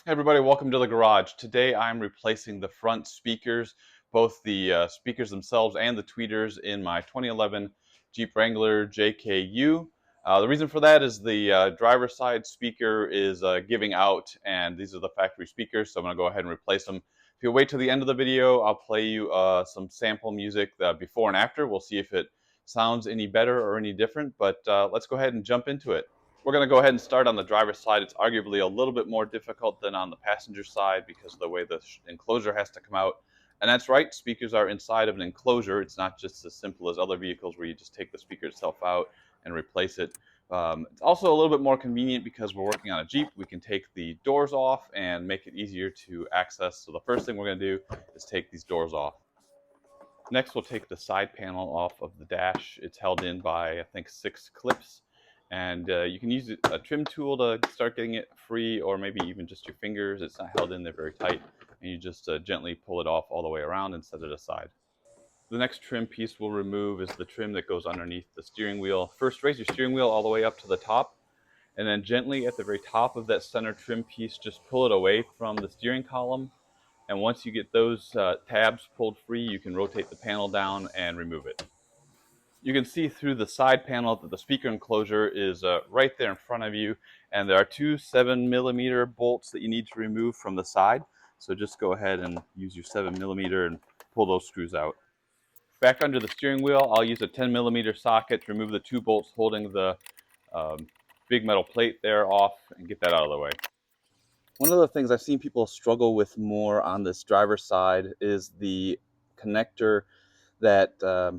Hey everybody, welcome to the garage. Today I'm replacing the front speakers, both the speakers themselves and the tweeters in my 2011 Jeep Wrangler JKU. The reason for that is the driver's side speaker is giving out, and these are the factory speakers, so I'm going to go ahead and replace them. If you wait till the end of the video, I'll play you some sample music before and after. We'll see if it sounds any better or any different, but let's go ahead and jump into it. We're going to go ahead and start on the driver's side. It's arguably a little bit more difficult than on the passenger side because of the way the enclosure has to come out. And that's right, speakers are inside of an enclosure. It's not just as simple as other vehicles where you just take the speaker itself out and replace it. It's also a little bit more convenient because we're working on a Jeep. We can take the doors off and make it easier to access. So the first thing we're going to do is take these doors off. Next, we'll take the side panel off of the dash. It's held in by, I think, 6 clips. And you can use a trim tool to start getting it free, or maybe even just your fingers. It's not held in there very tight, and you just gently pull it off all the way around and set it aside. The next trim piece we'll remove is the trim that goes underneath the steering wheel. First, raise your steering wheel all the way up to the top, and then gently at the very top of that center trim piece, just pull it away from the steering column. And once you get those tabs pulled free, you can rotate the panel down and remove it. You can see through the side panel that the speaker enclosure is right there in front of you, and there are 2 7mm bolts that you need to remove from the side. So just go ahead and use your 7mm and pull those screws out. Back under the steering wheel, I'll use a 10mm socket to remove the 2 bolts holding the big metal plate there off and get that out of the way. One of the things I've seen people struggle with more on this driver's side is the connector that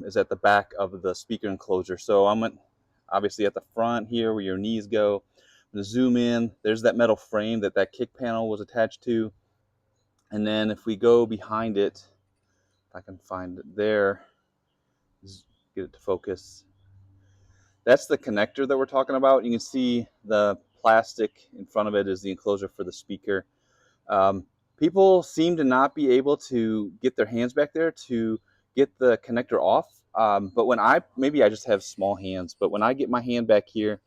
is at the back of the speaker enclosure. So I'm obviously at the front here where your knees go. I'm going to zoom in. There's that metal frame that kick panel was attached to. And then if we go behind it, if I can find it there, get it to focus. That's the connector that we're talking about. You can see the plastic in front of it is the enclosure for the speaker. People seem to not be able to get their hands back there to get the connector off. But when maybe I just have small hands, but when I get my hand back here,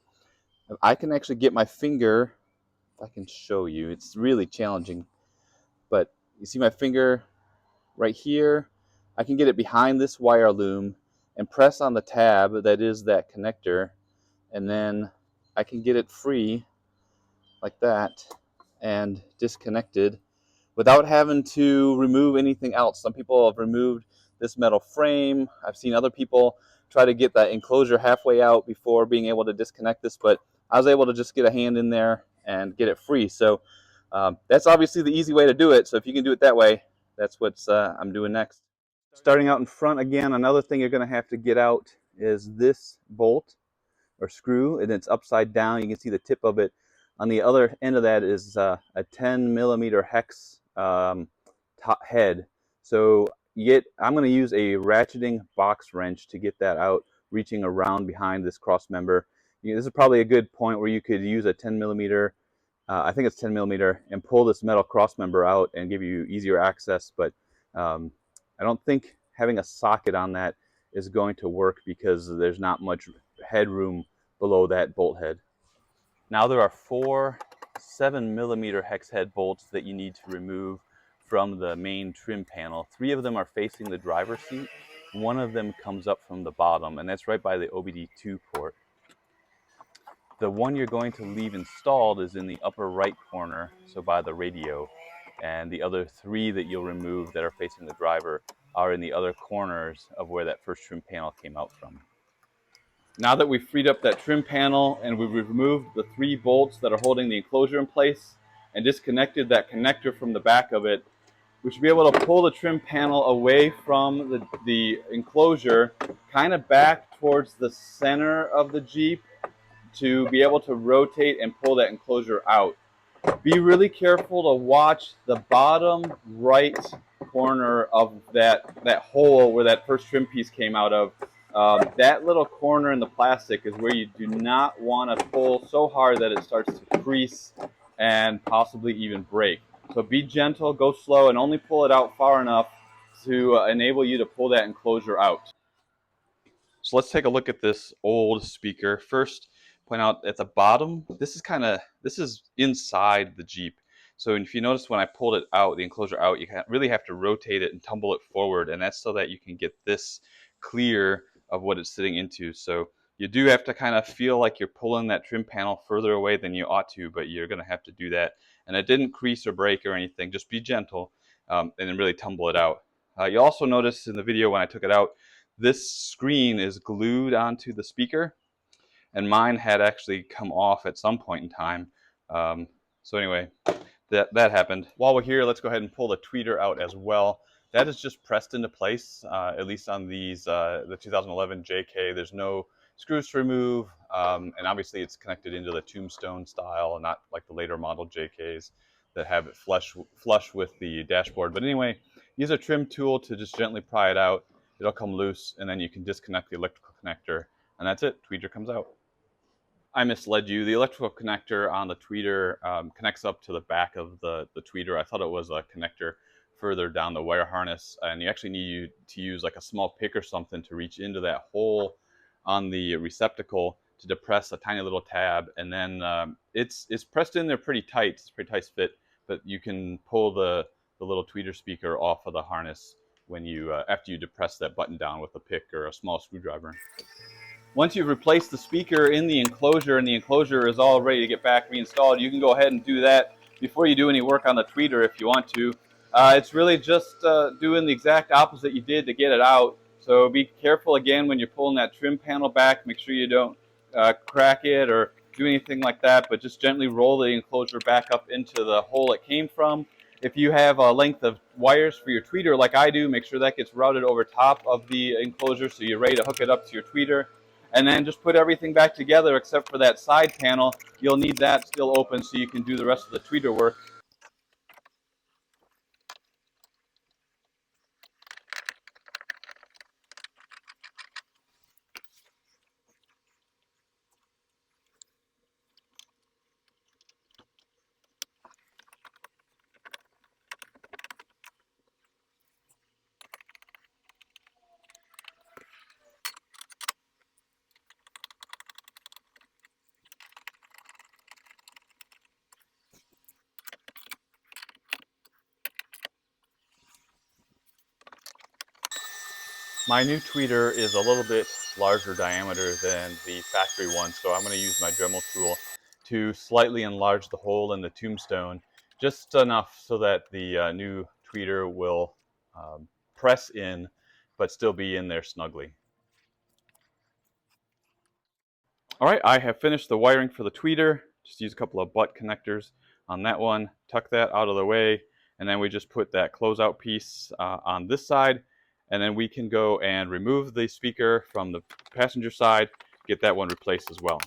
I can actually get my finger, if I can show you, it's really challenging. But you see my finger right here, I can get it behind this wire loom and press on the tab that is that connector, and then I can get it free like that and disconnected without having to remove anything else. Some people have removed this metal frame. I've seen other people try to get that enclosure halfway out before being able to disconnect this, but I was able to just get a hand in there and get it free. So that's obviously the easy way to do it. So if you can do it that way, that's what I'm doing next. Starting out in front again, another thing you're going to have to get out is this bolt or screw, and it's upside down. You can see the tip of it. On the other end of that is a 10mm hex head. So I'm going to use a ratcheting box wrench to get that out, reaching around behind this cross member. This is probably a good point where you could use a 10mm, I think it's 10mm, and pull this metal cross member out and give you easier access. But I don't think having a socket on that is going to work because there's not much headroom below that bolt head. Now there are 4 7mm hex head bolts that you need to remove from the main trim panel. 3 of them are facing the driver's seat. 1 of them comes up from the bottom, and that's right by the OBD2 port. The one you're going to leave installed is in the upper right corner, so by the radio. And the other 3 that you'll remove that are facing the driver are in the other corners of where that first trim panel came out from. Now that we've freed up that trim panel and we've removed the 3 bolts that are holding the enclosure in place and disconnected that connector from the back of it, we should be able to pull the trim panel away from the enclosure, kind of back towards the center of the Jeep to be able to rotate and pull that enclosure out. Be really careful to watch the bottom right corner of that hole where that first trim piece came out of. That little corner in the plastic is where you do not want to pull so hard that it starts to crease and possibly even break. So be gentle, go slow, and only pull it out far enough to enable you to pull that enclosure out. So let's take a look at this old speaker. First, point out at the bottom, this is inside the Jeep. So if you notice when I pulled it out, the enclosure out, you really have to rotate it and tumble it forward, and that's so that you can get this clear of what it's sitting into. So you do have to kind of feel like you're pulling that trim panel further away than you ought to, but you're going to have to do that. And it didn't crease or break or anything, just be gentle, and then really tumble it out. You also notice in the video when I took it out, this screen is glued onto the speaker, and mine had actually come off at some point in time. So anyway, that happened. While we're here, let's go ahead and pull the tweeter out as well. That is just pressed into place, at least on these, the 2011 JK. There's no screws to remove, and obviously it's connected into the tombstone style, not like the later model JKs that have it flush with the dashboard. But anyway, use a trim tool to just gently pry it out. It'll come loose, and then you can disconnect the electrical connector, and that's it. Tweeter comes out. I misled you. The electrical connector on the tweeter connects up to the back of the tweeter. I thought it was a connector further down the wire harness, and you actually need to use like a small pick or something to reach into that hole on the receptacle to depress a tiny little tab, and then it's pressed in there pretty tight. It's a pretty tight fit, but you can pull the little tweeter speaker off of the harness when you after you depress that button down with a pick or a small screwdriver. Once you've replaced the speaker in the enclosure and the enclosure is all ready to get back reinstalled, you can go ahead and do that before you do any work on the tweeter if you want to. It's really just doing the exact opposite you did to get it out. So be careful again when you're pulling that trim panel back. Make sure you don't crack it or do anything like that, but just gently roll the enclosure back up into the hole it came from. If you have a length of wires for your tweeter like I do, make sure that gets routed over top of the enclosure so you're ready to hook it up to your tweeter. And then just put everything back together except for that side panel. You'll need that still open so you can do the rest of the tweeter work. My new tweeter is a little bit larger diameter than the factory one, so I'm going to use my Dremel tool to slightly enlarge the hole in the tombstone, just enough so that the new tweeter will press in, but still be in there snugly. All right, I have finished the wiring for the tweeter. Just use a couple of butt connectors on that one, tuck that out of the way, and then we just put that closeout piece on this side, and then we can go and remove the speaker from the passenger side, get that one replaced as well.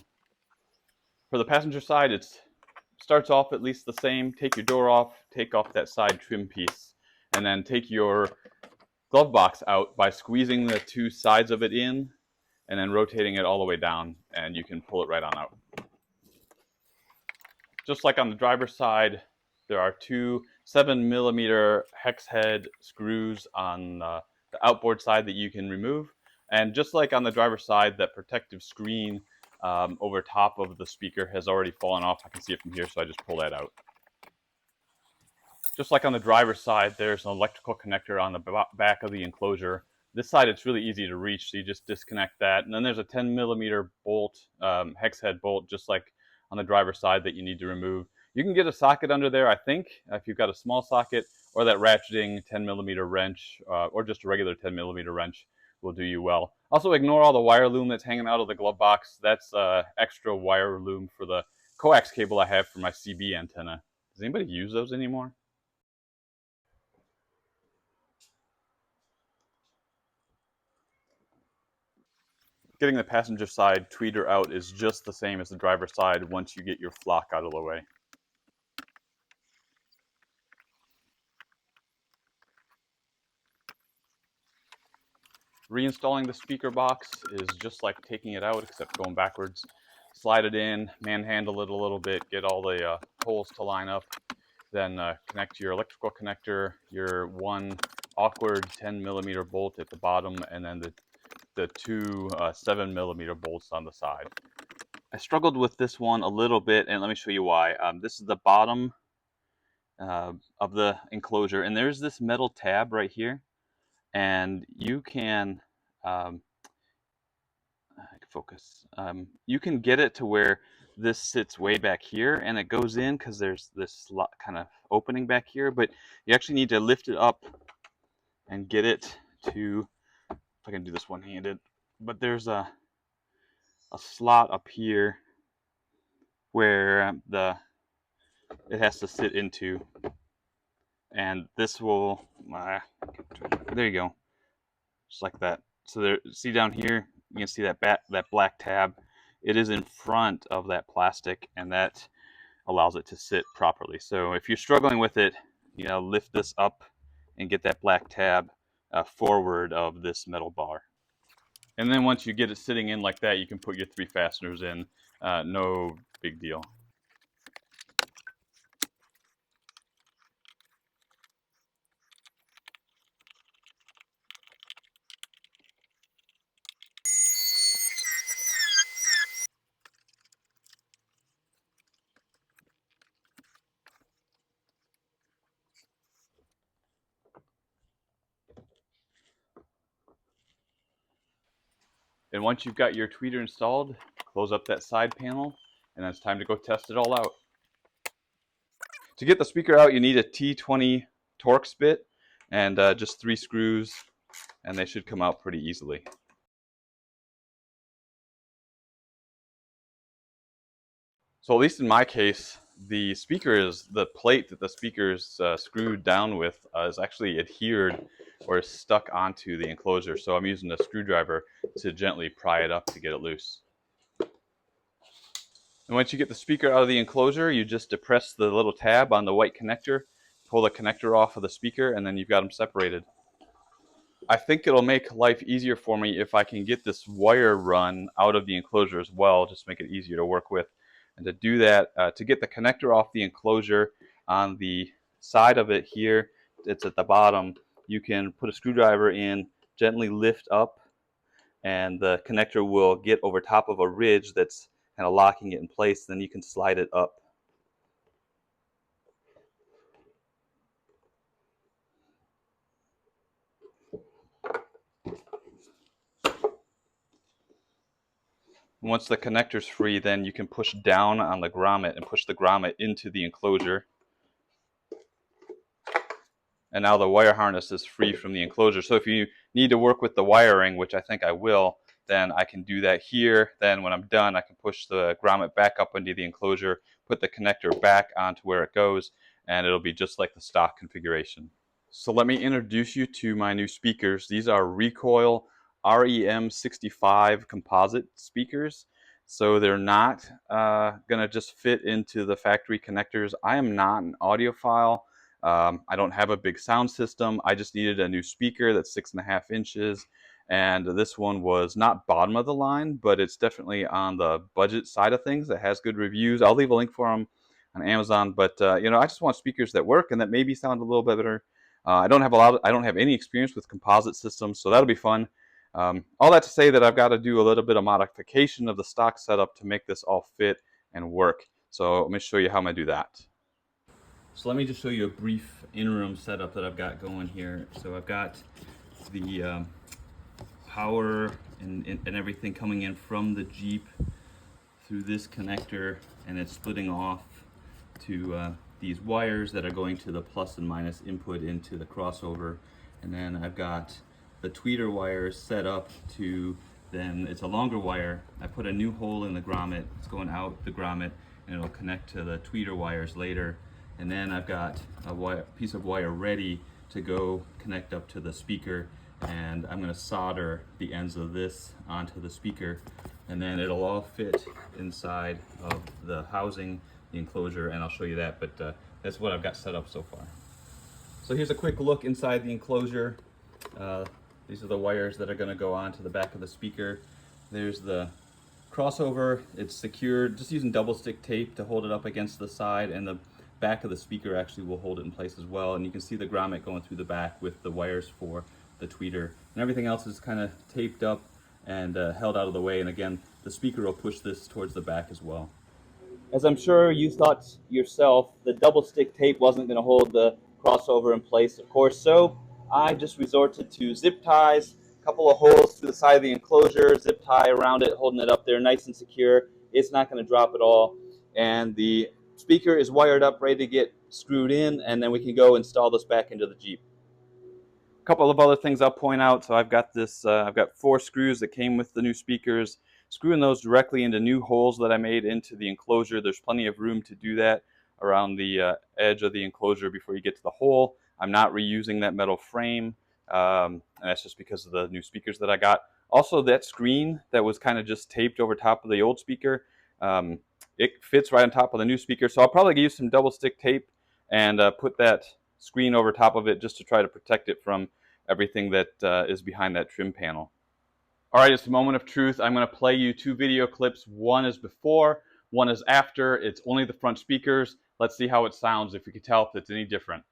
For the passenger side, it starts off at least the same. Take your door off, take off that side trim piece, and then take your glove box out by squeezing the two sides of it in and then rotating it all the way down, and you can pull it right on out. Just like on the driver's side, there are two 7mm hex head screws on the outboard side that you can remove. And just like on the driver's side, that protective screen over top of the speaker has already fallen off. I can see it from here, so I just pull that out. Just like on the driver's side, there's an electrical connector on the back of the enclosure. This side, it's really easy to reach, so you just disconnect that. And then there's a 10mm bolt, hex head bolt, just like on the driver's side, that you need to remove. You can get a socket under there, I think, if you've got a small socket, or that ratcheting 10mm wrench, or just a regular 10mm wrench will do you well. Also, ignore all the wire loom that's hanging out of the glove box. That's extra wire loom for the coax cable I have for my CB antenna. Does anybody use those anymore? Getting the passenger side tweeter out is just the same as the driver's side once you get your flock out of the way. Reinstalling the speaker box is just like taking it out, except going backwards. Slide it in, manhandle it a little bit, get all the holes to line up, then connect your electrical connector, your one awkward 10mm bolt at the bottom, and then the two 7mm bolts on the side. I struggled with this one a little bit, and let me show you why. This is the bottom of the enclosure, and there's this metal tab right here, and you can I can focus. You can get it to where this sits way back here, and it goes in because there's this kind of opening back here, but you actually need to lift it up and get it to, if I can do this one-handed, but there's a slot up here where it has to sit into, and this will, there you go, just like that. So there, see down here, you can see that black tab. It is in front of that plastic, and that allows it to sit properly. So if you're struggling with it, lift this up and get that black tab forward of this metal bar. And then once you get it sitting in like that, you can put your 3 fasteners in. No big deal. And once you've got your tweeter installed, close up that side panel, and then it's time to go test it all out. To get the speaker out, you need a T20 Torx bit and just 3 screws, and they should come out pretty easily. So at least in my case, the plate that the speaker is screwed down with is actually adhered or stuck onto the enclosure. So I'm using a screwdriver to gently pry it up to get it loose. And once you get the speaker out of the enclosure, you just depress the little tab on the white connector, pull the connector off of the speaker, and then you've got them separated. I think it'll make life easier for me if I can get this wire run out of the enclosure as well, just to make it easier to work with. And to do that, to get the connector off the enclosure on the side of it here, it's at the bottom, you can put a screwdriver in, gently lift up, and the connector will get over top of a ridge that's kind of locking it in place. Then you can slide it up. Once the connector's free, then you can push down on the grommet and push the grommet into the enclosure. And now the wire harness is free from the enclosure. So if you need to work with the wiring, which I think I will, then I can do that here. Then when I'm done, I can push the grommet back up into the enclosure, put the connector back onto where it goes, and it'll be just like the stock configuration. So let me introduce you to my new speakers. These are Recoil REM65 composite speakers. So they're not going to just fit into the factory connectors. I am not an audiophile. I don't have a big sound system. I just needed a new speaker that's 6.5 inches. And this one was not bottom of the line, but it's definitely on the budget side of things. It has good reviews. I'll leave a link for them on Amazon. But I just want speakers that work and that maybe sound a little bit better. I don't have any experience with composite systems, so that'll be fun. All that to say that I've got to do a little bit of modification of the stock setup to make this all fit and work. So let me show you how I'm going to do that. So let me just show you a brief in-room setup that I've got going here. So I've got the power and everything coming in from the Jeep through this connector, and it's splitting off to these wires that are going to the plus and minus input into the crossover. And then I've got the tweeter wires set up to, then it's a longer wire. I put a new hole in the grommet. It's going out the grommet, and it'll connect to the tweeter wires later. And then I've got a piece of wire ready to go connect up to the speaker, and I'm going to solder the ends of this onto the speaker, and then it'll all fit inside of the housing, the enclosure, and I'll show you that, but that's what I've got set up so far. So here's a quick look inside the enclosure. These are the wires that are going to go onto the back of the speaker. There's the crossover. It's secured just using double stick tape to hold it up against the side, and the back of the speaker actually will hold it in place as well. And you can see the grommet going through the back with the wires for the tweeter, and everything else is kind of taped up and held out of the way. And again, the speaker will push this towards the back as well. As I'm sure you thought yourself, the double stick tape wasn't going to hold the crossover in place, of course, so I just resorted to zip ties, a couple of holes to the side of the enclosure, zip tie around it, holding it up there nice and secure. It's not going to drop at all, and the speaker is wired up, ready to get screwed in, and then we can go install this back into the Jeep. A couple of other things I'll point out. So I've got this, I've got 4 screws that came with the new speakers. Screwing those directly into new holes that I made into the enclosure. There's plenty of room to do that around the edge of the enclosure before you get to the hole. I'm not reusing that metal frame, and that's just because of the new speakers that I got. Also, that screen that was kind of just taped over top of the old speaker, it fits right on top of the new speaker. So I'll probably use some double stick tape and put that screen over top of it just to try to protect it from everything that is behind that trim panel. All right, it's a moment of truth. I'm going to play you 2 video clips. One is before, one is after. It's only the front speakers. Let's see how it sounds, if you can tell if it's any different.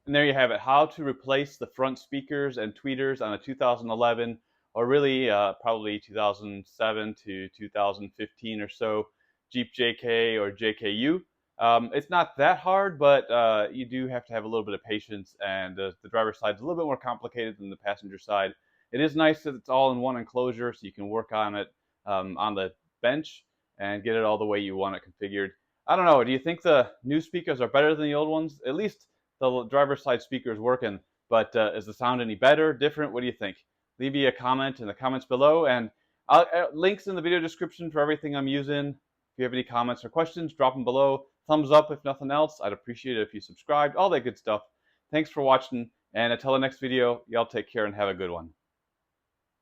And there you have it, how to replace the front speakers and tweeters on a 2011, or really probably 2007 to 2015 or so, Jeep JK or JKU. It's not that hard, but you do have to have a little bit of patience, and the driver's side is a little bit more complicated than the passenger side. It is nice that it's all in one enclosure, so you can work on it on the bench and get it all the way you want it configured. I don't know, do you think the new speakers are better than the old ones? At least the driver's side speaker is working, but is the sound any better, different? What do you think? Leave me a comment in the comments below, and links in the video description for everything I'm using. If you have any comments or questions, drop them below. Thumbs up if nothing else. I'd appreciate it if you subscribed, all that good stuff. Thanks for watching, and until the next video, y'all take care and have a good one.